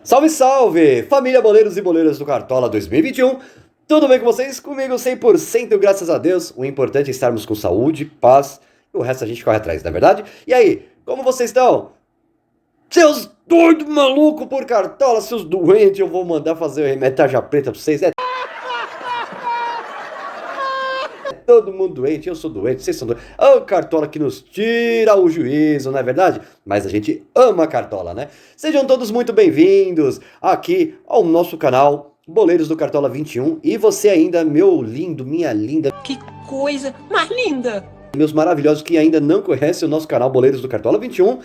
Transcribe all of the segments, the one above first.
Salve, salve! Família boleiros e boleiras do Cartola 2021. Tudo bem com vocês? Comigo 100%, graças a Deus. O importante é estarmos com saúde, paz e o resto a gente corre atrás, não é verdade? E aí, como vocês estão? Seus doidos malucos por Cartola, seus doentes, eu vou mandar fazer o remédio tarja preta pra vocês. É todo mundo doente, eu sou doente, vocês são doentes. O Cartola que nos tira o juízo, não é verdade? Mas a gente ama a Cartola, né? Sejam todos muito bem-vindos aqui ao nosso canal Boleiros do Cartola 21. E você ainda, meu lindo, minha linda... Que coisa mais linda! Meus maravilhosos que ainda não conhecem o nosso canal Boleiros do Cartola 21...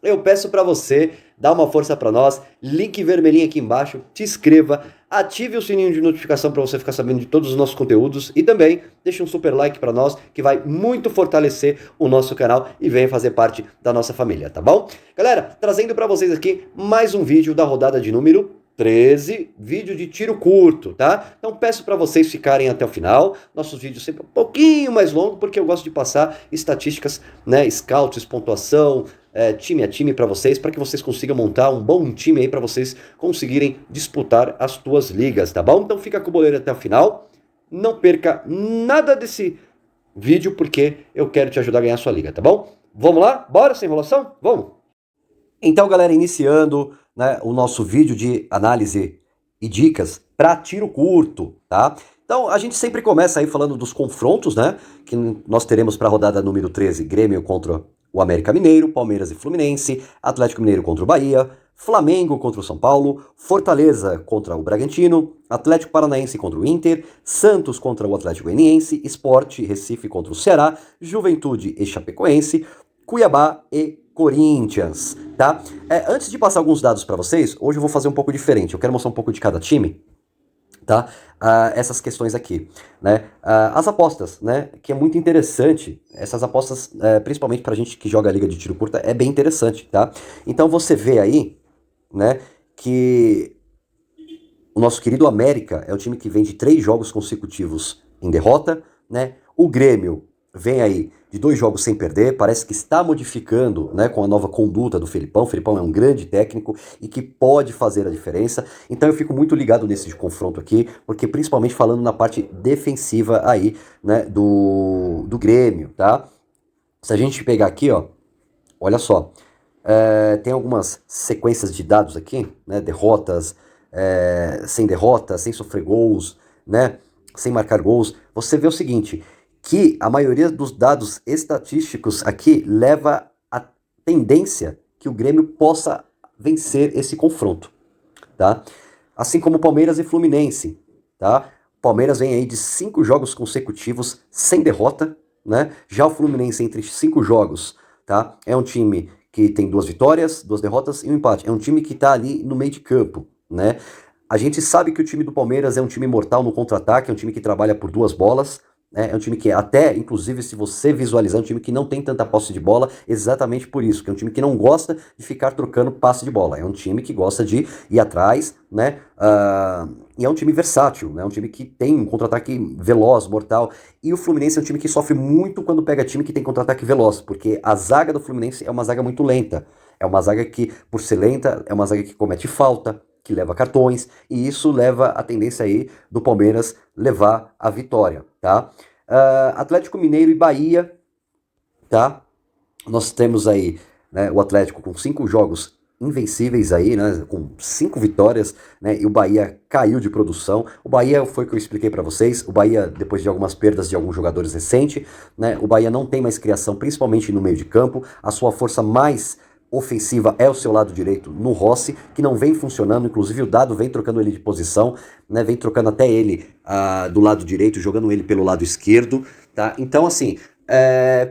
Eu peço para você dar uma força para nós, link vermelhinho aqui embaixo, te inscreva, ative o sininho de notificação para você ficar sabendo de todos os nossos conteúdos e também deixe um super like para nós, que vai muito fortalecer o nosso canal e venha fazer parte da nossa família, tá bom? Galera, trazendo para vocês aqui mais um vídeo da rodada de número 13, vídeo de tiro curto, tá? Então peço para vocês ficarem até o final, nossos vídeos sempre um pouquinho mais longos, porque eu gosto de passar estatísticas, né, scouts, pontuação, time a time para vocês, para que vocês consigam montar um bom time aí para vocês conseguirem disputar as tuas ligas, tá bom? Então fica com o boleiro até o final, não perca nada desse vídeo, porque eu quero te ajudar a ganhar a sua liga, tá bom? Vamos lá? Bora, sem enrolação? Vamos! Então, galera, iniciando, né, o nosso vídeo de análise e dicas para tiro curto, tá? Então, a gente sempre começa aí falando dos confrontos, né, que nós teremos para a rodada número 13, Grêmio contra o América Mineiro, Palmeiras e Fluminense, Atlético Mineiro contra o Bahia, Flamengo contra o São Paulo, Fortaleza contra o Bragantino, Atlético Paranaense contra o Inter, Santos contra o Atlético Goianiense, Sport Recife contra o Ceará, Juventude e Chapecoense, Cuiabá e Corinthians, tá? Antes de passar alguns dados para vocês, hoje eu vou fazer um pouco diferente, eu quero mostrar um pouco de cada time, tá? Essas questões aqui, né? As apostas, né? Que é muito interessante. Essas apostas, principalmente pra gente que joga a liga de tiro curta, é bem interessante, tá? Então você vê aí, né? Que o nosso querido América é o time que vem de 3 jogos consecutivos em derrota, né? O Grêmio vem aí de 2 jogos sem perder, parece que está modificando, né, com a nova conduta do Felipão. O Felipão é um grande técnico e que pode fazer a diferença. Então eu fico muito ligado nesse confronto aqui, porque principalmente falando na parte defensiva aí, né, do Grêmio, tá? Se a gente pegar aqui, ó, olha só, tem algumas sequências de dados aqui, né, derrotas, sem derrota, sem sofrer gols, né, sem marcar gols. Você vê o seguinte, que a maioria dos dados estatísticos aqui leva a tendência que o Grêmio possa vencer esse confronto, tá? Assim como Palmeiras e Fluminense, tá? Palmeiras vem aí de 5 jogos consecutivos sem derrota, né? Já o Fluminense entre 5 jogos, tá? É um time que tem 2 vitórias, 2 derrotas e um empate. É um time que tá ali no meio de campo, né? A gente sabe que o time do Palmeiras é um time mortal no contra-ataque, é um time que trabalha por 2 bolas, é um time que até, inclusive, se você visualizar, é um time que não tem tanta posse de bola, exatamente por isso, que é um time que não gosta de ficar trocando passe de bola, é um time que gosta de ir atrás, né, e é um time versátil, né, é um time que tem um contra-ataque veloz, mortal, e o Fluminense é um time que sofre muito quando pega time que tem contra-ataque veloz, porque a zaga do Fluminense é uma zaga muito lenta, é uma zaga que, por ser lenta, é uma zaga que comete falta, que leva cartões, e isso leva a tendência aí do Palmeiras levar a vitória, tá? Atlético Mineiro e Bahia, tá? Nós temos aí, né, o Atlético com 5 jogos invencíveis aí, né, com 5 vitórias, né, e o Bahia caiu de produção. O Bahia foi o que eu expliquei para vocês, o Bahia, depois de algumas perdas de alguns jogadores recentes, né, o Bahia não tem mais criação, principalmente no meio de campo, a sua força mais ofensiva é o seu lado direito no Rossi, que não vem funcionando, inclusive o Dado vem trocando ele de posição, né, vem trocando até ele do lado direito, jogando ele pelo lado esquerdo, tá? Então assim,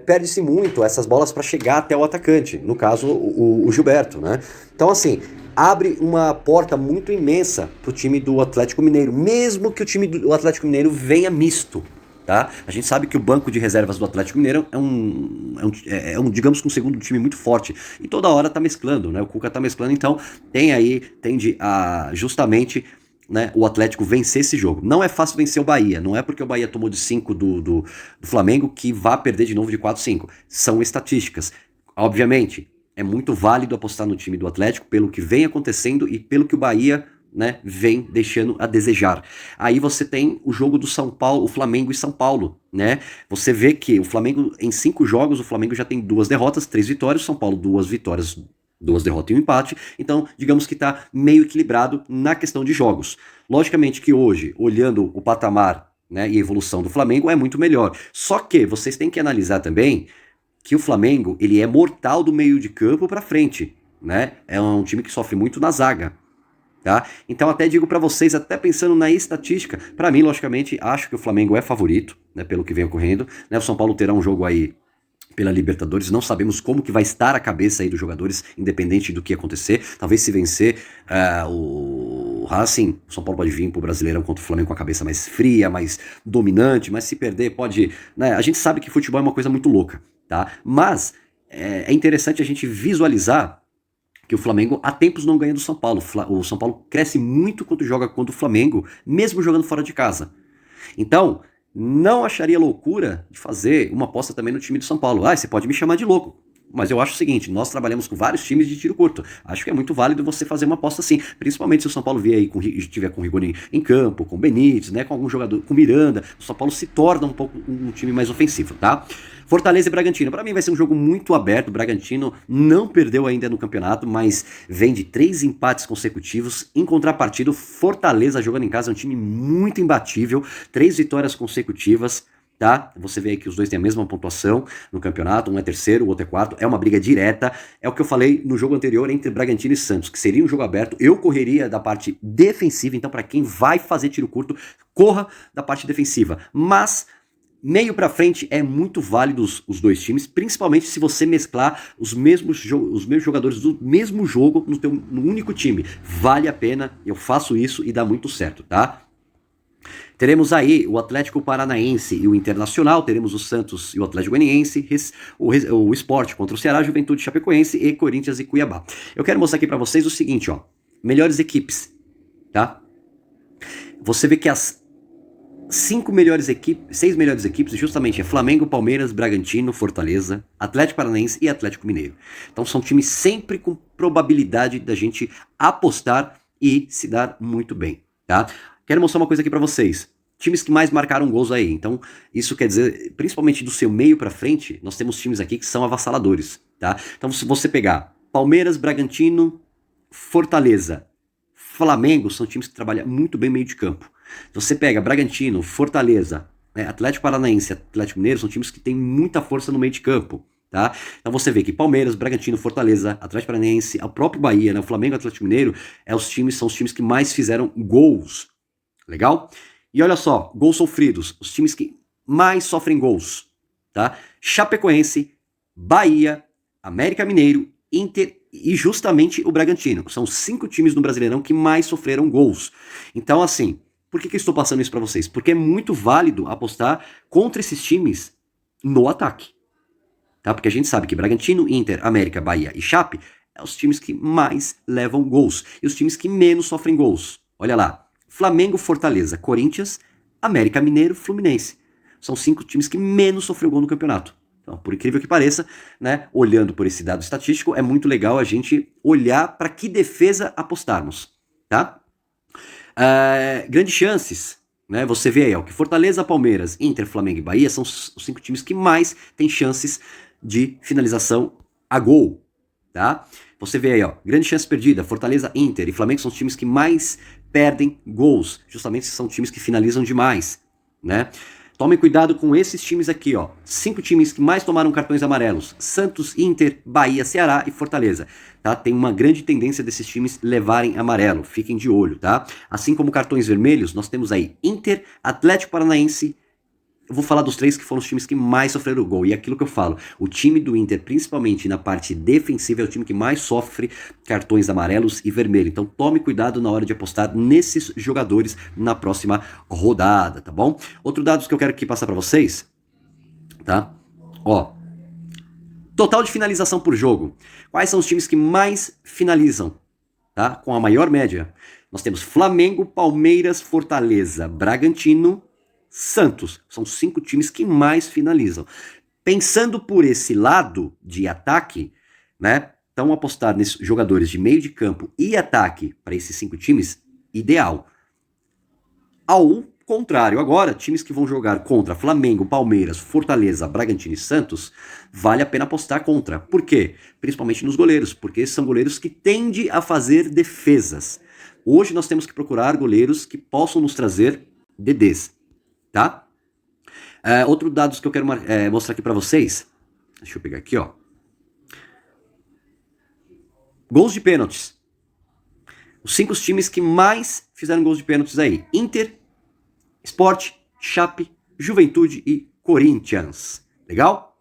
perde-se muito essas bolas para chegar até o atacante, no caso o Gilberto, né? Então assim, abre uma porta muito imensa pro time do Atlético Mineiro, mesmo que o time do Atlético Mineiro venha misto. Tá? A gente sabe que o banco de reservas do Atlético Mineiro é um, digamos que um segundo time muito forte. E toda hora tá mesclando, né? O Cuca tá mesclando, então tende a justamente, né, o Atlético vencer esse jogo. Não é fácil vencer o Bahia, não é porque o Bahia tomou de 5 do Flamengo que vá perder de novo de 4-5. São estatísticas. Obviamente, é muito válido apostar no time do Atlético pelo que vem acontecendo e pelo que o Bahia, né, vem deixando a desejar. Aí você tem o jogo do São Paulo, o Flamengo e São Paulo, né? Você vê que o Flamengo, em 5 jogos, o Flamengo já tem 2 derrotas, 3 vitórias, o São Paulo 2 vitórias, 2 derrotas e um empate. Então, digamos que tá meio equilibrado na questão de jogos. Logicamente que hoje, olhando o patamar, né, e a evolução do Flamengo, é muito melhor. Só que vocês têm que analisar também que o Flamengo, ele é mortal do meio de campo para frente, né? É um time que sofre muito na zaga. Tá? Então até digo para vocês, até pensando na estatística, para mim, logicamente, acho que o Flamengo é favorito, né, pelo que vem ocorrendo, né, o São Paulo terá um jogo aí pela Libertadores, não sabemos como que vai estar a cabeça aí dos jogadores, independente do que acontecer, talvez se vencer o Racing, o São Paulo pode vir pro Brasileirão contra o Flamengo com a cabeça mais fria, mais dominante, mas se perder pode, né, a gente sabe que futebol é uma coisa muito louca, tá? Mas é interessante a gente visualizar que o Flamengo há tempos não ganha do São Paulo. O São Paulo cresce muito quando joga contra o Flamengo, mesmo jogando fora de casa. Então, não acharia loucura de fazer uma aposta também no time do São Paulo. Você pode me chamar de louco. Mas eu acho o seguinte, nós trabalhamos com vários times de tiro curto. Acho que é muito válido você fazer uma aposta assim. Principalmente se o São Paulo vier aí estiver com o Rigoni em campo, com o Benítez, né, com algum jogador, com o Miranda. O São Paulo se torna um pouco um time mais ofensivo, tá? Fortaleza e Bragantino. Para mim vai ser um jogo muito aberto. O Bragantino não perdeu ainda no campeonato, mas vem de 3 empates consecutivos. Em contrapartida, o Fortaleza jogando em casa é um time muito imbatível. 3 vitórias consecutivas. Tá? Você vê aí que os dois têm a mesma pontuação no campeonato, um é terceiro, o outro é quarto, é uma briga direta, é o que eu falei no jogo anterior entre Bragantino e Santos, que seria um jogo aberto, eu correria da parte defensiva, então para quem vai fazer tiro curto, corra da parte defensiva, mas meio pra frente é muito válido os dois times, principalmente se você mesclar os mesmos jogadores do mesmo jogo no único time, vale a pena, eu faço isso e dá muito certo, tá? Teremos aí o Atlético Paranaense e o Internacional, teremos o Santos e o Atlético Goianiense, o Sport contra o Ceará, Juventude Chapecoense e Corinthians e Cuiabá. Eu quero mostrar aqui para vocês o seguinte, ó, melhores equipes, tá? Você vê que as 6 melhores equipes justamente é Flamengo, Palmeiras, Bragantino, Fortaleza, Atlético Paranaense e Atlético Mineiro. Então são times sempre com probabilidade da gente apostar e se dar muito bem, tá? Quero mostrar uma coisa aqui pra vocês. Times que mais marcaram gols aí. Então, isso quer dizer, principalmente do seu meio pra frente, nós temos times aqui que são avassaladores, tá? Então, se você pegar Palmeiras, Bragantino, Fortaleza, Flamengo, são times que trabalham muito bem meio de campo. Se você pega Bragantino, Fortaleza, né, Atlético Paranaense, Atlético Mineiro, são times que têm muita força no meio de campo. Tá? Então você vê que Palmeiras, Bragantino, Fortaleza, Atlético Paranaense, o próprio Bahia, né, o Flamengo e o Atlético Mineiro são os times que mais fizeram gols. Legal? E olha só, gols sofridos, os times que mais sofrem gols, tá? Chapecoense, Bahia, América Mineiro, Inter e justamente o Bragantino. São 5 times no Brasileirão que mais sofreram gols. Então assim, por que eu estou passando isso para vocês? Porque é muito válido apostar contra esses times no ataque. Tá? Porque a gente sabe que Bragantino, Inter, América, Bahia e Chape são os times que mais levam gols e os times que menos sofrem gols. Olha lá. Flamengo, Fortaleza, Corinthians, América Mineiro, Fluminense. São 5 times que menos sofreu gol no campeonato. Então, por incrível que pareça, né, olhando por esse dado estatístico, é muito legal a gente olhar para que defesa apostarmos. Tá? Grandes chances. Né, você vê aí ó, que Fortaleza, Palmeiras, Inter, Flamengo e Bahia são os 5 times que mais têm chances de finalização a gol. Tá? Você vê aí, ó, grande chance perdida, Fortaleza, Inter e Flamengo são os times que mais perdem gols, justamente são times que finalizam demais, né? Tomem cuidado com esses times aqui, ó, 5 times que mais tomaram cartões amarelos, Santos, Inter, Bahia, Ceará e Fortaleza, tá? Tem uma grande tendência desses times levarem amarelo, fiquem de olho, tá? Assim como cartões vermelhos, nós temos aí Inter, Atlético Paranaense. Eu vou falar dos 3 que foram os times que mais sofreram gol. E é aquilo que eu falo, o time do Inter, principalmente na parte defensiva, é o time que mais sofre cartões amarelos e vermelho. Então tome cuidado na hora de apostar nesses jogadores na próxima rodada, tá bom? Outro dado que eu quero aqui passar para vocês, tá? Ó, total de finalização por jogo. Quais são os times que mais finalizam, tá? Com a maior média. Nós temos Flamengo, Palmeiras, Fortaleza, Bragantino, Santos. São 5 times que mais finalizam. Pensando por esse lado de ataque, né? Então, apostar nesses jogadores de meio de campo e ataque para esses 5 times, ideal. Ao contrário, agora, times que vão jogar contra Flamengo, Palmeiras, Fortaleza, Bragantino e Santos, vale a pena apostar contra. Por quê? Principalmente nos goleiros, porque esses são goleiros que tendem a fazer defesas. Hoje nós temos que procurar goleiros que possam nos trazer DDs, tá? Outro dados que eu quero mostrar aqui para vocês, deixa eu pegar aqui, ó. Gols de pênaltis. Os 5 times que mais fizeram gols de pênaltis aí. Inter, Sport, Chape, Juventude e Corinthians. Legal?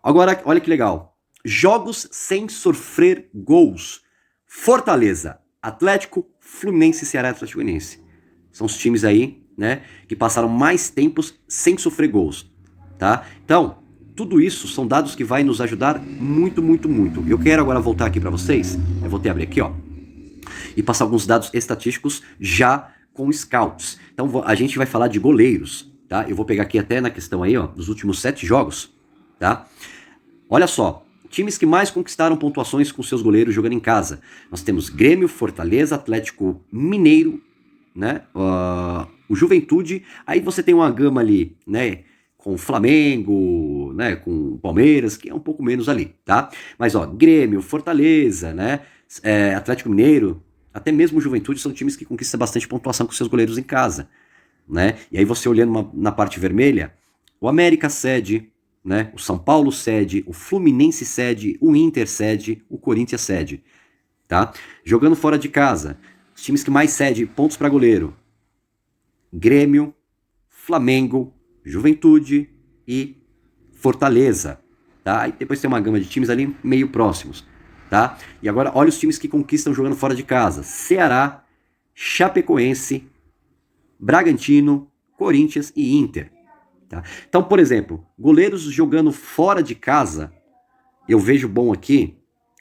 Agora, olha que legal. Jogos sem sofrer gols. Fortaleza, Atlético, Fluminense e Ceará Atlético Goianiense. São os times aí, né, que passaram mais tempos sem sofrer gols, tá? Então, tudo isso são dados que vai nos ajudar muito, muito, muito. Eu quero agora voltar aqui para vocês, eu vou abrir aqui, ó, e passar alguns dados estatísticos já com scouts. Então, a gente vai falar de goleiros, tá? Eu vou pegar aqui até na questão aí, ó, dos últimos 7 jogos, tá? Olha só, times que mais conquistaram pontuações com seus goleiros jogando em casa. Nós temos Grêmio, Fortaleza, Atlético Mineiro, né? O Juventude, aí você tem uma gama ali, né? Com o Flamengo, né? Com o Palmeiras, que é um pouco menos ali, tá? Mas, ó, Grêmio, Fortaleza, né? Atlético Mineiro, até mesmo o Juventude são times que conquistam bastante pontuação com seus goleiros em casa, né? E aí você olhando na parte vermelha, o América cede, né? O São Paulo cede, o Fluminense cede, o Inter cede, o Corinthians cede, tá? Jogando fora de casa, os times que mais cedem pontos para goleiro, Grêmio, Flamengo, Juventude e Fortaleza, tá? E depois tem uma gama de times ali meio próximos, tá? E agora olha os times que conquistam jogando fora de casa: Ceará, Chapecoense, Bragantino, Corinthians e Inter, tá? Então, por exemplo, goleiros jogando fora de casa, eu vejo bom aqui,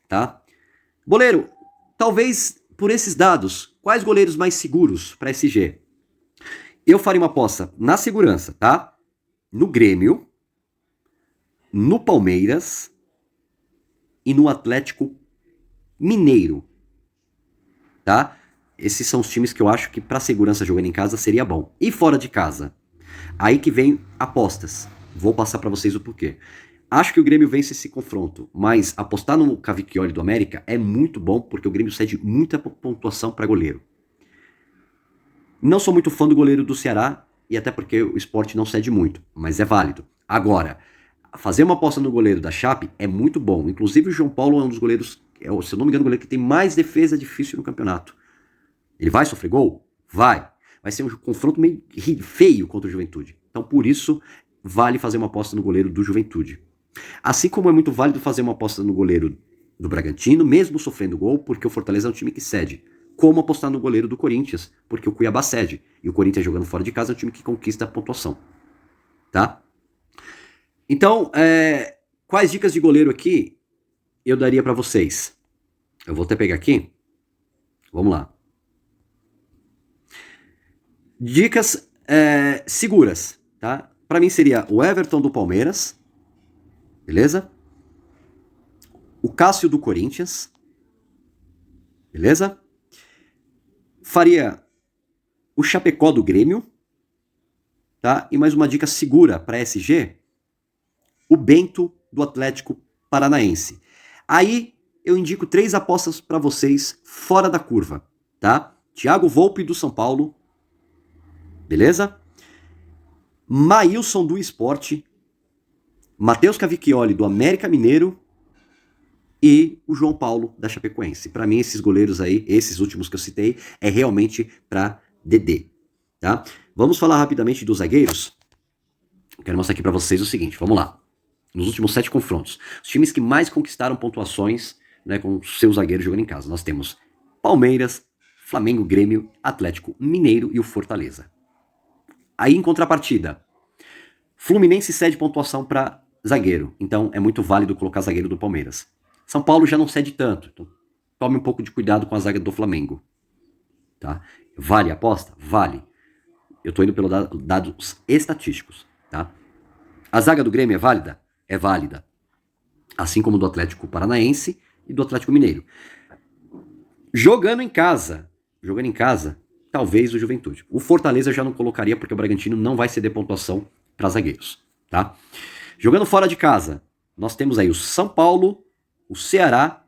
tá? Goleiro, talvez por esses dados, quais goleiros mais seguros para SG? Eu faria uma aposta na segurança, tá? No Grêmio, no Palmeiras e no Atlético Mineiro, tá? Esses são os times que eu acho que para segurança jogando em casa seria bom. E fora de casa? Aí que vem apostas. Vou passar para vocês o porquê. Acho que o Grêmio vence esse confronto, mas apostar no Cavicchioli do América é muito bom porque o Grêmio cede muita pontuação para goleiro. Não sou muito fã do goleiro do Ceará, e até porque o Sport não cede muito, mas é válido. Agora, fazer uma aposta no goleiro da Chape é muito bom. Inclusive o João Paulo é um dos goleiros, se eu não me engano, o goleiro que tem mais defesa difícil no campeonato. Ele vai sofrer gol? Vai. Vai ser um confronto meio feio contra o Juventude. Então, por isso, vale fazer uma aposta no goleiro do Juventude. Assim como é muito válido fazer uma aposta no goleiro do Bragantino, mesmo sofrendo gol, porque o Fortaleza é um time que cede. Como apostar no goleiro do Corinthians, porque o Cuiabá cede. E o Corinthians jogando fora de casa é um time que conquista a pontuação. Tá? Então, quais dicas de goleiro aqui eu daria para vocês? Eu vou até pegar aqui. Vamos lá. Dicas seguras, tá? Para mim seria o Everton do Palmeiras, beleza? O Cássio do Corinthians, beleza? Faria o Chapecó do Grêmio, tá? E mais uma dica segura para SG, o Bento do Atlético Paranaense. Aí eu indico 3 apostas para vocês fora da curva, tá? Thiago Volpe do São Paulo, beleza? Maílson do Sport, Matheus Cavicchioli do América Mineiro e o João Paulo da Chapecoense. Para mim, esses goleiros aí, esses últimos que eu citei, é realmente para DD, tá? Vamos falar rapidamente dos zagueiros. Eu quero mostrar aqui para vocês o seguinte, vamos lá. Nos últimos 7 confrontos, os times que mais conquistaram pontuações, né, com seus zagueiros jogando em casa. Nós temos Palmeiras, Flamengo, Grêmio, Atlético Mineiro e o Fortaleza. Aí, em contrapartida, Fluminense cede pontuação para zagueiro. Então, é muito válido colocar zagueiro do Palmeiras. São Paulo já não cede tanto. Então, tome um pouco de cuidado com a zaga do Flamengo. Tá? Vale a aposta? Vale. Eu estou indo pelos dados estatísticos. Tá? A zaga do Grêmio é válida? É válida. Assim como do Atlético Paranaense e do Atlético Mineiro. Jogando em casa, talvez o Juventude. O Fortaleza eu já não colocaria, porque o Bragantino não vai ceder pontuação para zagueiros, tá? Jogando fora de casa, nós temos aí o São Paulo, o Ceará,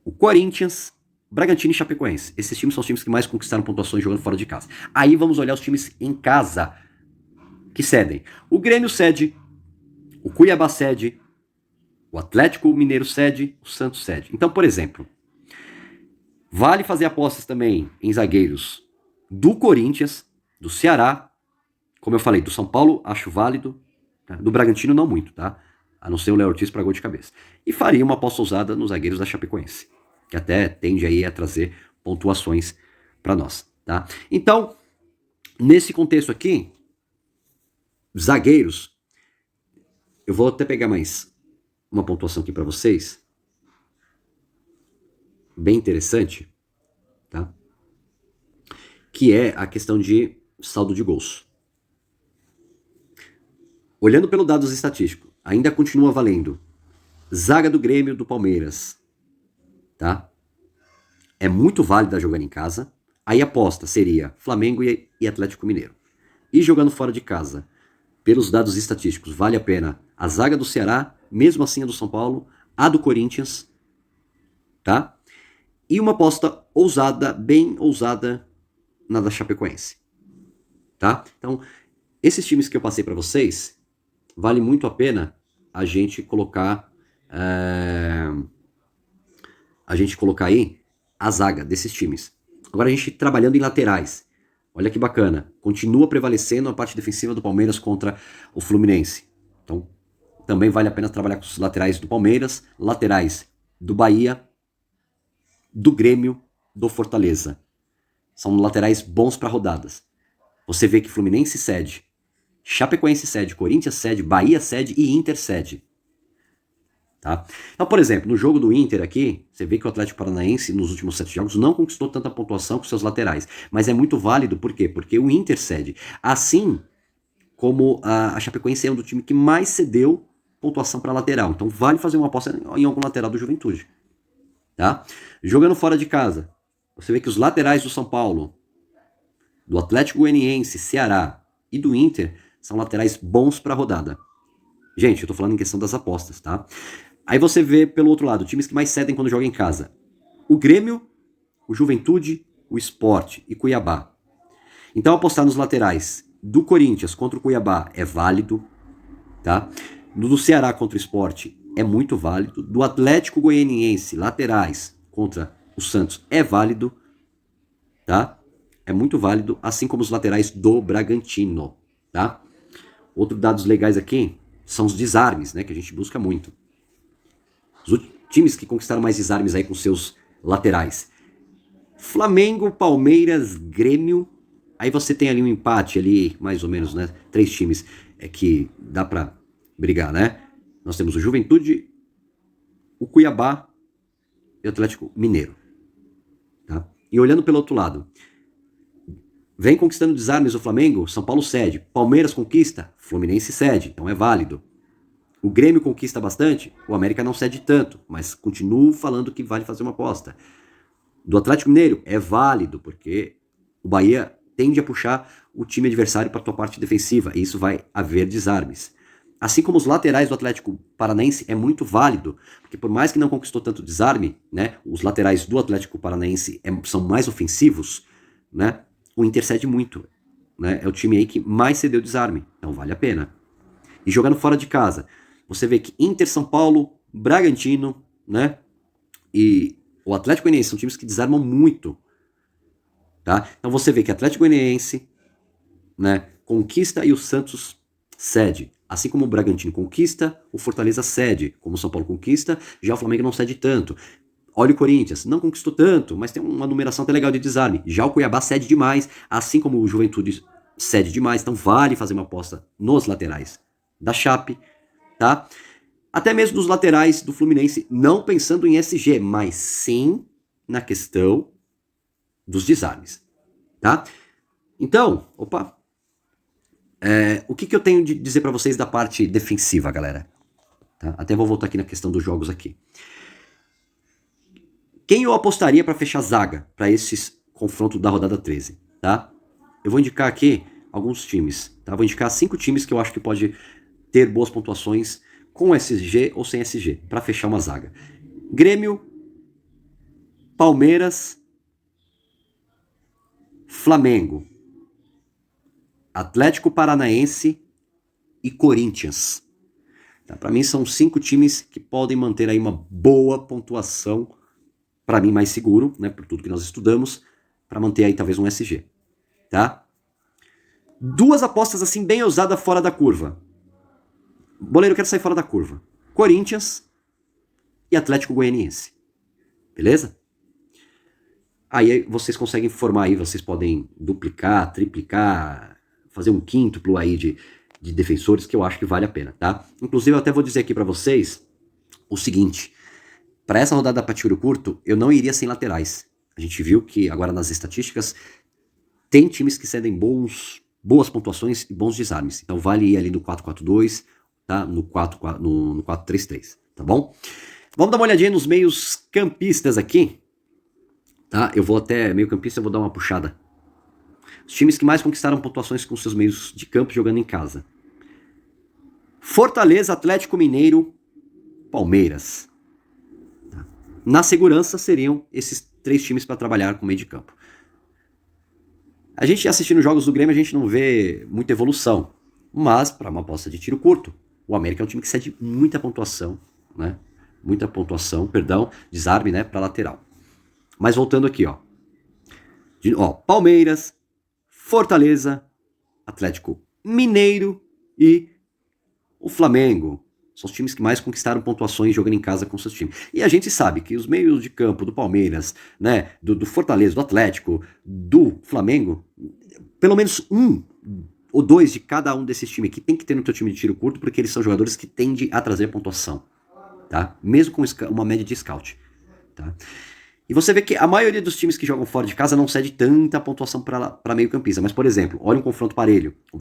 o Corinthians, Bragantino e Chapecoense. Esses times são os times que mais conquistaram pontuações jogando fora de casa. Aí vamos olhar os times em casa que cedem. O Grêmio cede, o Cuiabá cede, o Atlético Mineiro cede, o Santos cede. Então, por exemplo, vale fazer apostas também em zagueiros do Corinthians, do Ceará, como eu falei, do São Paulo, acho válido, tá? Do Bragantino não muito, tá? A não ser o Léo Ortiz para gol de cabeça. E faria uma aposta ousada nos zagueiros da Chapecoense, que até tende aí a trazer pontuações para nós, tá? Então, nesse contexto aqui, zagueiros, eu vou até pegar mais uma pontuação aqui para vocês, bem interessante, tá? Que é a questão de saldo de gols. Olhando pelo dados estatísticos, ainda continua valendo zaga do Grêmio, do Palmeiras, tá? É muito válida jogando em casa. Aí a aposta seria Flamengo e Atlético Mineiro. E jogando fora de casa, pelos dados estatísticos, vale a pena a zaga do Ceará, mesmo assim a do São Paulo, a do Corinthians, tá? E uma aposta ousada, bem ousada, na da Chapecoense, tá? Então, esses times que eu passei para vocês, vale muito a pena a gente colocar aí a zaga desses times. Agora a gente trabalhando em laterais. Olha que bacana. Continua prevalecendo a parte defensiva do Palmeiras contra o Fluminense. Então, também vale a pena trabalhar com os laterais do Palmeiras, laterais do Bahia, do Grêmio, do Fortaleza. São laterais bons para rodadas. Você vê que Fluminense cede, Chapecoense cede, Corinthians cede, Bahia cede e Inter cede. Tá? Então, por exemplo, no jogo do Inter aqui, você vê que o Atlético Paranaense, nos últimos 7 jogos, não conquistou tanta pontuação com seus laterais. Mas é muito válido, por quê? Porque o Inter cede. Assim como a Chapecoense é um do time que mais cedeu pontuação para lateral. Então, vale fazer uma aposta em algum lateral do Juventude. Tá? Jogando fora de casa, você vê que os laterais do São Paulo, do Atlético Goianiense, Ceará e do Inter são laterais bons para rodada. Gente, eu tô falando em questão das apostas, tá? Aí você vê, pelo outro lado, times que mais cedem quando jogam em casa. O Grêmio, o Juventude, o Sport e Cuiabá. Então apostar nos laterais do Corinthians contra o Cuiabá é válido, tá? Do Ceará contra o Sport é muito válido. Do Atlético Goianiense, laterais contra o Santos é válido, tá? É muito válido, assim como os laterais do Bragantino, tá? Outros dados legais aqui são os desarmes, né, que a gente busca muito. Os times que conquistaram mais desarmes aí com seus laterais. Flamengo, Palmeiras, Grêmio. Aí você tem ali um empate ali, mais ou menos, né? 3 times que dá pra brigar, né? Nós temos o Juventude, o Cuiabá e o Atlético Mineiro. Tá? E olhando pelo outro lado, vem conquistando desarmes o Flamengo, São Paulo cede. Palmeiras conquista, Fluminense cede, então é válido. O Grêmio conquista bastante, o América não cede tanto, mas continuo falando que vale fazer uma aposta. Do Atlético Mineiro é válido, porque o Bahia tende a puxar o time adversário para a tua parte defensiva, e isso vai haver desarmes. Assim como os laterais do Atlético Paranaense é muito válido, porque por mais que não conquistou tanto desarme, né, os laterais do Atlético Paranaense são mais ofensivos, né, o Inter cede muito. Né, é o time aí que mais cedeu desarme, então vale a pena. E jogando fora de casa, você vê que Inter, São Paulo, Bragantino, né, e o Atlético Goianiense são times que desarmam muito. Tá? Então você vê que Atlético Goianiense, né, conquista e o Santos cede. Assim como o Bragantino conquista, o Fortaleza cede. Como o São Paulo conquista, já o Flamengo não cede tanto. Olha o Corinthians, não conquistou tanto, mas tem uma numeração até legal de desarme. Já o Cuiabá cede demais, assim como o Juventude cede demais. Então vale fazer uma aposta nos laterais da Chape, tá? Até mesmo dos laterais do Fluminense, não pensando em SG, mas sim na questão dos desarmes, tá? Então, o que eu tenho de dizer para vocês da parte defensiva, galera? Tá? Até vou voltar aqui na questão dos jogos aqui. Quem eu apostaria para fechar zaga para esses confrontos da rodada 13, tá? Eu vou indicar aqui alguns times, tá? Vou indicar 5 times que eu acho que pode ter boas pontuações com SG ou sem SG, para fechar uma zaga. Grêmio, Palmeiras, Flamengo, Atlético Paranaense e Corinthians. Tá? Para mim são 5 times que podem manter aí uma boa pontuação, para mim mais seguro, né, por tudo que nós estudamos, para manter aí talvez um SG, tá? 2 apostas assim bem ousadas fora da curva. Boleiro, quero sair fora da curva. Corinthians e Atlético Goianiense. Beleza? Aí vocês conseguem formar aí, vocês podem duplicar, triplicar, fazer um quíntuplo aí de defensores que eu acho que vale a pena, tá? Inclusive eu até vou dizer aqui para vocês o seguinte, para essa rodada para tiro curto, eu não iria sem laterais. A gente viu que agora nas estatísticas tem times que cedem boas pontuações e bons desarmes. Então vale ir ali no 4-4-2, tá? No 4-3-3, tá bom? Vamos dar uma olhadinha nos meios campistas aqui, tá? Eu vou até meio campista, eu vou dar uma puxada. Os times que mais conquistaram pontuações com seus meios de campo jogando em casa. Fortaleza, Atlético Mineiro, Palmeiras. Na segurança seriam esses 3 times para trabalhar com meio de campo. A gente assistindo jogos do Grêmio, a gente não vê muita evolução. Mas, para uma aposta de tiro curto, o América é um time que cede muita pontuação, né? Desarme, né, para lateral. Mas voltando aqui, ó. Palmeiras, Fortaleza, Atlético Mineiro e o Flamengo. São os times que mais conquistaram pontuações jogando em casa com seus times. E a gente sabe que os meios de campo do Palmeiras, né, do Fortaleza, do Atlético, do Flamengo, pelo menos 1 ou 2 de cada um desses times aqui tem que ter no teu time de tiro curto, porque eles são jogadores que tendem a trazer pontuação, tá? Mesmo com uma média de scout, tá? E você vê que a maioria dos times que jogam fora de casa não cede tanta pontuação para meio campista. Mas, por exemplo, olha um confronto parelho. O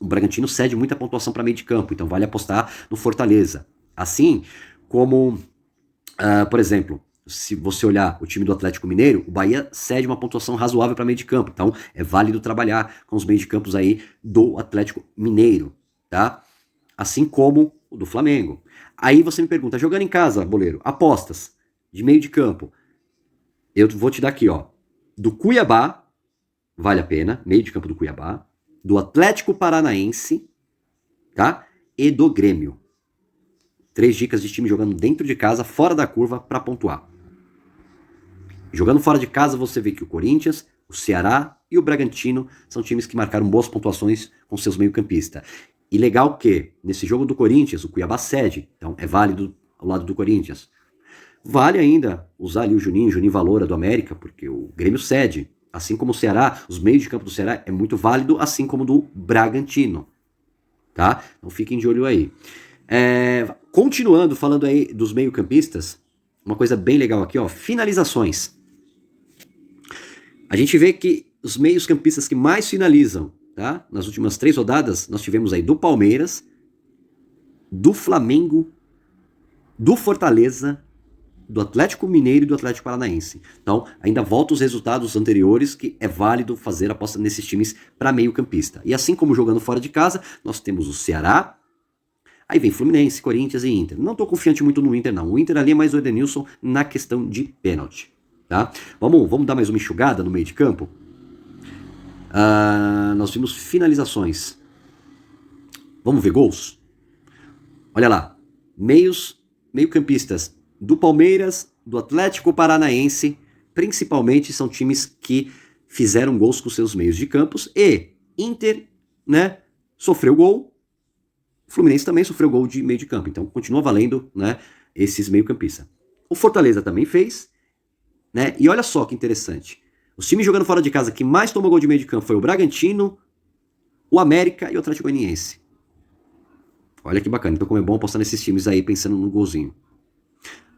Bragantino cede muita pontuação para meio de campo, então vale apostar no Fortaleza. Assim como, por exemplo, se você olhar o time do Atlético Mineiro, o Bahia cede uma pontuação razoável para meio de campo. Então é válido trabalhar com os meios de campos aí do Atlético Mineiro, tá? Assim como o do Flamengo. Aí você me pergunta, jogando em casa, boleiro, apostas de meio de campo. Eu vou te dar aqui, ó. Do Cuiabá, vale a pena, meio de campo do Cuiabá. Do Atlético Paranaense, tá? E do Grêmio. 3 dicas de time jogando dentro de casa, fora da curva, para pontuar. Jogando fora de casa, você vê que o Corinthians, o Ceará e o Bragantino são times que marcaram boas pontuações com seus meio-campistas. E legal que, nesse jogo do Corinthians, o Cuiabá cede. Então, é válido ao lado do Corinthians. Vale ainda usar ali o Juninho Valora do América, porque o Grêmio cede. Assim como o Ceará, os meios de campo do Ceará é muito válido, assim como do Bragantino. Tá? Então fiquem de olho aí. Continuando falando aí dos meio-campistas, uma coisa bem legal aqui, ó, finalizações. A gente vê que os meios-campistas que mais finalizam, tá? Nas últimas 3 rodadas, nós tivemos aí do Palmeiras, do Flamengo, do Fortaleza, do Atlético Mineiro e do Atlético Paranaense. Então, ainda volta os resultados anteriores, que é válido fazer aposta nesses times para meio campista. E assim como jogando fora de casa, nós temos o Ceará, aí vem Fluminense, Corinthians e Inter. Não estou confiante muito no Inter, não. O Inter ali é mais o Edenilson na questão de pênalti. Tá? Vamos dar mais uma enxugada no meio de campo? Nós vimos finalizações. Vamos ver gols? Olha lá. Meio-campistas do Palmeiras, do Atlético Paranaense, principalmente são times que fizeram gols com seus meios de campos, e Inter, né, sofreu gol, Fluminense também sofreu gol de meio de campo, então continua valendo, né, esses meio-campistas. O Fortaleza também fez, né, e olha só que interessante, os times jogando fora de casa que mais tomou gol de meio de campo foi o Bragantino, o América e o Atlético Goianiense. Olha que bacana, então como é bom apostar nesses times aí, pensando no golzinho.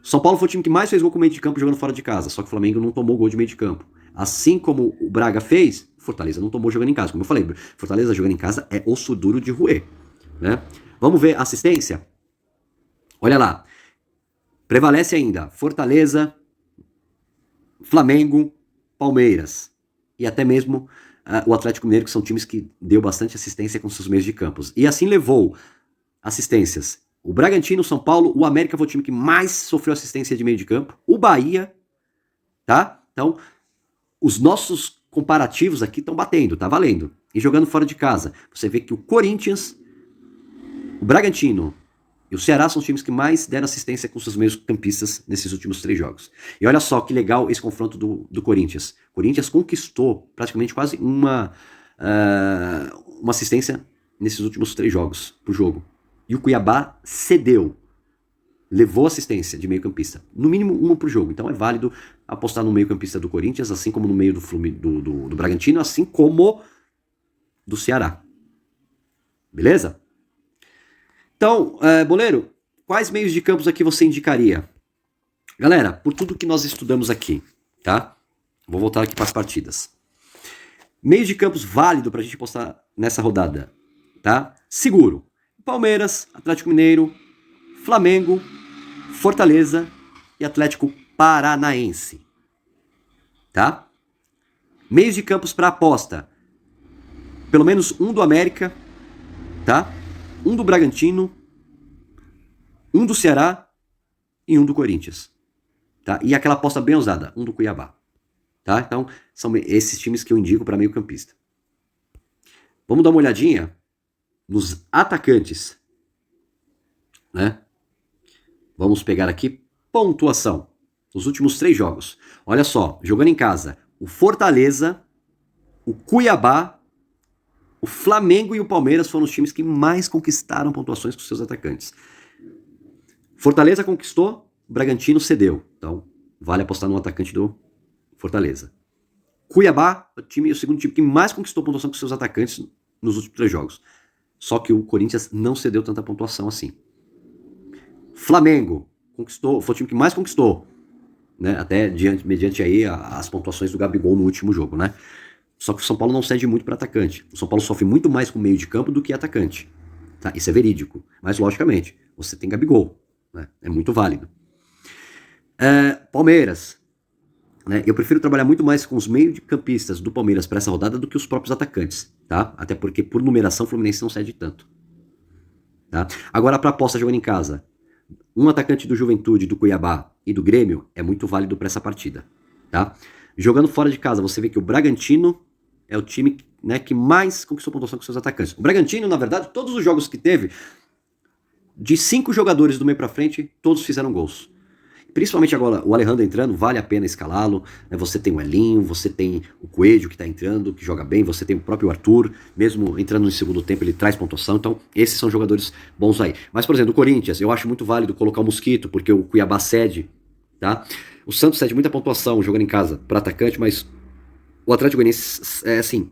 São Paulo foi o time que mais fez gol com meio de campo jogando fora de casa, só que o Flamengo não tomou gol de meio de campo. Assim como o Braga fez, Fortaleza não tomou jogando em casa. Como eu falei, Fortaleza jogando em casa é osso duro de roer, né? Vamos ver assistência? Olha lá. Prevalece ainda Fortaleza, Flamengo, Palmeiras e até mesmo o Atlético Mineiro, que são times que deu bastante assistência com seus meios de campos. E assim levou assistências. O Bragantino, o São Paulo, o América foi o time que mais sofreu assistência de meio de campo. O Bahia, tá? Então, os nossos comparativos aqui estão batendo, tá valendo. E jogando fora de casa, você vê que o Corinthians, o Bragantino e o Ceará são os times que mais deram assistência com seus meios campistas nesses últimos 3 jogos. E olha só que legal esse confronto do Corinthians. O Corinthians conquistou praticamente quase uma assistência nesses últimos 3 jogos por jogo. E o Cuiabá cedeu, levou assistência de meio campista. No mínimo uma por jogo. Então é válido apostar no meio campista do Corinthians, assim como no meio do Bragantino, assim como do Ceará. Beleza? Então, Boleiro, quais meios de campos aqui você indicaria? Galera, por tudo que nós estudamos aqui, tá? Vou voltar aqui para as partidas. Meio de campos válido para a gente postar nessa rodada, tá? Seguro. Palmeiras, Atlético Mineiro, Flamengo, Fortaleza e Atlético Paranaense, tá? Meios de campos para aposta. Pelo menos um do América, tá? Um do Bragantino, um do Ceará e um do Corinthians, tá? E aquela aposta bem ousada, um do Cuiabá, tá? Então, são esses times que eu indico para meio campista. Vamos dar uma olhadinha nos atacantes, né? Vamos pegar aqui pontuação dos últimos 3 jogos. Olha só, jogando em casa, o Fortaleza, o Cuiabá, o Flamengo e o Palmeiras foram os times que mais conquistaram pontuações com seus atacantes. Fortaleza conquistou, Bragantino cedeu. Então, vale apostar no atacante do Fortaleza. Cuiabá, o segundo time que mais conquistou pontuação com seus atacantes nos últimos 3 jogos. Só que o Corinthians não cedeu tanta pontuação assim. Flamengo conquistou, foi o time que mais conquistou, né? Até mediante aí as pontuações do Gabigol no último jogo, né? Só que o São Paulo não cede muito para atacante. O São Paulo sofre muito mais com meio de campo do que atacante. Tá? Isso é verídico. Mas, logicamente, você tem Gabigol. Né? É muito válido. Palmeiras. Né? Eu prefiro trabalhar muito mais com os meio de campistas do Palmeiras para essa rodada do que os próprios atacantes. Tá? Até porque, por numeração, o Fluminense não cede tanto. Tá? Agora, para aposta jogando em casa, um atacante do Juventude, do Cuiabá e do Grêmio é muito válido para essa partida. Tá? Jogando fora de casa, você vê que o Bragantino é o time, né, que mais conquistou pontuação com seus atacantes. O Bragantino, na verdade, todos os jogos que teve, de 5 jogadores do meio pra frente, todos fizeram gols. Principalmente agora, o Alejandro entrando, vale a pena escalá-lo. Né? Você tem o Elinho, você tem o Coelho que tá entrando, que joga bem, você tem o próprio Arthur, mesmo entrando no segundo tempo, ele traz pontuação. Então, esses são jogadores bons aí. Mas, por exemplo, o Corinthians, eu acho muito válido colocar o Mosquito, porque o Cuiabá cede, tá? O Santos cede muita pontuação jogando em casa para atacante, mas o Atlético Goianiense,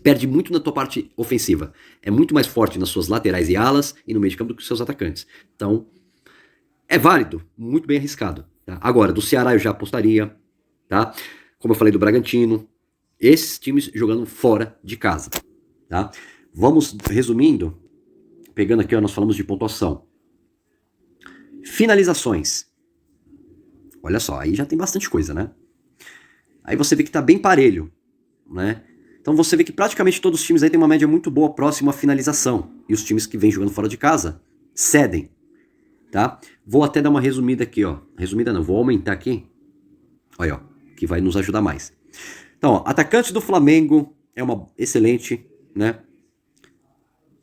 perde muito na tua parte ofensiva. É muito mais forte nas suas laterais e alas e no meio de campo do que os seus atacantes. Então, é válido, muito bem arriscado. Tá? Agora, do Ceará eu já apostaria, tá? Como eu falei do Bragantino, esses times jogando fora de casa, tá? Vamos resumindo, pegando aqui, ó, nós falamos de pontuação. Finalizações. Olha só, aí já tem bastante coisa, né? Aí você vê que tá bem parelho, né? Então você vê que praticamente todos os times aí tem uma média muito boa próxima à finalização. E os times que vêm jogando fora de casa cedem, tá? Vou até dar uma resumida aqui, ó. Resumida não, vou aumentar aqui. Olha, ó, que vai nos ajudar mais. Então, ó, atacante do Flamengo é uma excelente, né?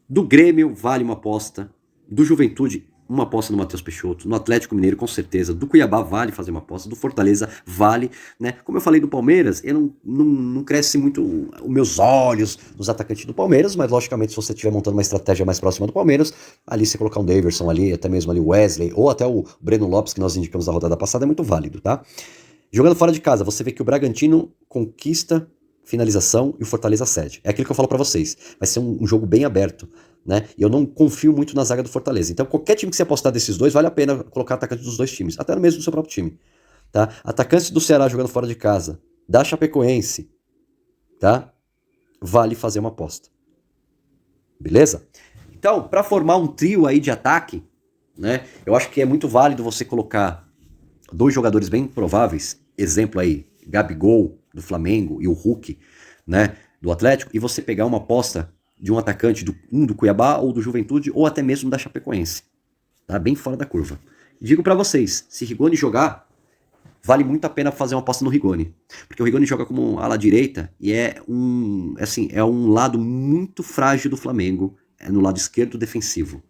Do Grêmio vale uma aposta. Do Juventude, uma aposta no Matheus Peixoto, no Atlético Mineiro, com certeza, do Cuiabá vale fazer uma aposta, do Fortaleza vale, né? Como eu falei do Palmeiras, eu não cresce muito os meus olhos nos atacantes do Palmeiras, mas logicamente se você estiver montando uma estratégia mais próxima do Palmeiras, ali você colocar um Daverson ali, até mesmo ali o Wesley, ou até o Breno Lopes, que nós indicamos na rodada passada, é muito válido, tá? Jogando fora de casa, você vê que o Bragantino conquista finalização e o Fortaleza cede. É aquilo que eu falo pra vocês, vai ser um jogo bem aberto, né? E eu não confio muito na zaga do Fortaleza. Então qualquer time que você apostar desses dois, vale a pena colocar atacante dos dois times, até mesmo do seu próprio time, tá? Atacante do Ceará jogando fora de casa, da Chapecoense, tá? Vale fazer uma aposta. Beleza? Então, para formar um trio aí de ataque, né? Eu acho que é muito válido você colocar dois jogadores bem prováveis, exemplo aí, Gabigol do Flamengo e o Hulk, né, do Atlético, e você pegar uma aposta de um atacante, um do Cuiabá ou do Juventude, ou até mesmo da Chapecoense. Tá bem fora da curva. Digo pra vocês, se Rigoni jogar, vale muito a pena fazer uma aposta no Rigoni. Porque o Rigoni joga como ala direita e é um lado muito frágil do Flamengo, é no lado esquerdo defensivo.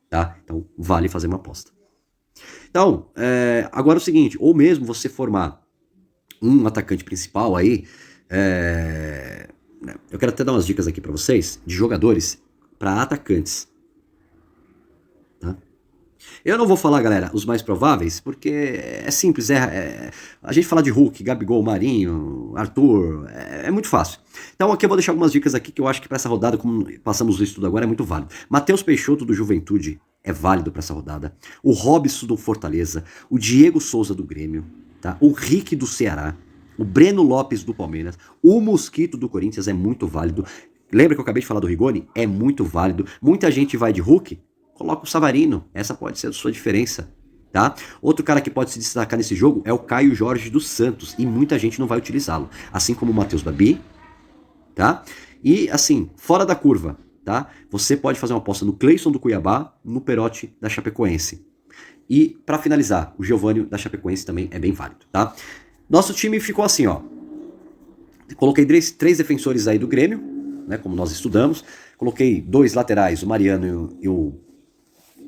Tá? Então vale fazer uma aposta. Então, agora é o seguinte, ou mesmo você formar um atacante principal aí, eu quero até dar umas dicas aqui pra vocês, de jogadores para atacantes. Tá? Eu não vou falar, galera, os mais prováveis, porque é simples, a gente falar de Hulk, Gabigol, Marinho, Arthur, é muito fácil. Então aqui eu vou deixar algumas dicas aqui que eu acho que para essa rodada, como passamos o estudo agora, é muito válido. Matheus Peixoto do Juventude é válido para essa rodada. O Robson do Fortaleza, o Diego Souza do Grêmio, tá? O Rick do Ceará, o Breno Lopes do Palmeiras, o Mosquito do Corinthians é muito válido. Lembra que eu acabei de falar do Rigoni? É muito válido. Muita gente vai de Hulk, coloca o Savarino. Essa pode ser a sua diferença, tá? Outro cara que pode se destacar nesse jogo é o Caio Jorge dos Santos, e muita gente não vai utilizá-lo. Assim como o Matheus Babi, tá? E assim, fora da curva, tá? Você pode fazer uma aposta no Cleison do Cuiabá, no Perotti da Chapecoense. E para finalizar, o Giovânio da Chapecoense também é bem válido, tá? Nosso time ficou assim, ó. Coloquei três defensores aí do Grêmio, né, como nós estudamos. Coloquei 2 laterais, o Mariano e o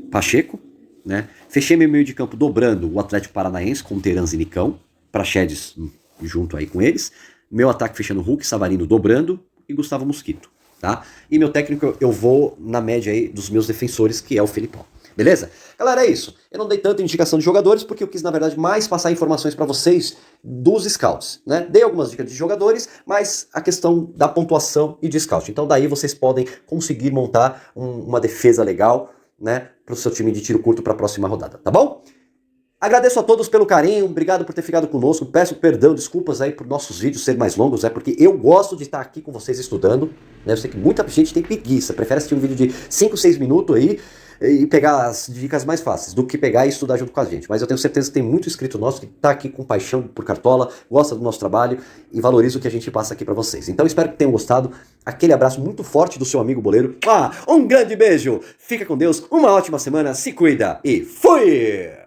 Pacheco, né? Fechei meu meio de campo dobrando o Atlético Paranaense com Terans e Nicão, Praxedes junto aí com eles. Meu ataque fechando Hulk, Savarino dobrando e Gustavo Mosquito, tá? E meu técnico eu vou na média aí dos meus defensores, que é o Felipão. Beleza? Galera, é isso. Eu não dei tanta indicação de jogadores porque eu quis, na verdade, mais passar informações para vocês dos scouts, né? Dei algumas dicas de jogadores, mas a questão da pontuação e de scout. Então daí vocês podem conseguir montar uma defesa legal, né, para o seu time de tiro curto para a próxima rodada, tá bom? Agradeço a todos pelo carinho, obrigado por ter ficado conosco, peço perdão, desculpas aí por nossos vídeos serem mais longos, porque eu gosto de estar aqui com vocês estudando, né? Eu sei que muita gente tem preguiça, prefere assistir um vídeo de 5, 6 minutos aí e pegar as dicas mais fáceis do que pegar e estudar junto com a gente. Mas eu tenho certeza que tem muito inscrito nosso que está aqui com paixão por Cartola, gosta do nosso trabalho e valoriza o que a gente passa aqui para vocês. Então espero que tenham gostado. Aquele abraço muito forte do seu amigo Boleiro. Um grande beijo, fica com Deus, uma ótima semana, se cuida e fui!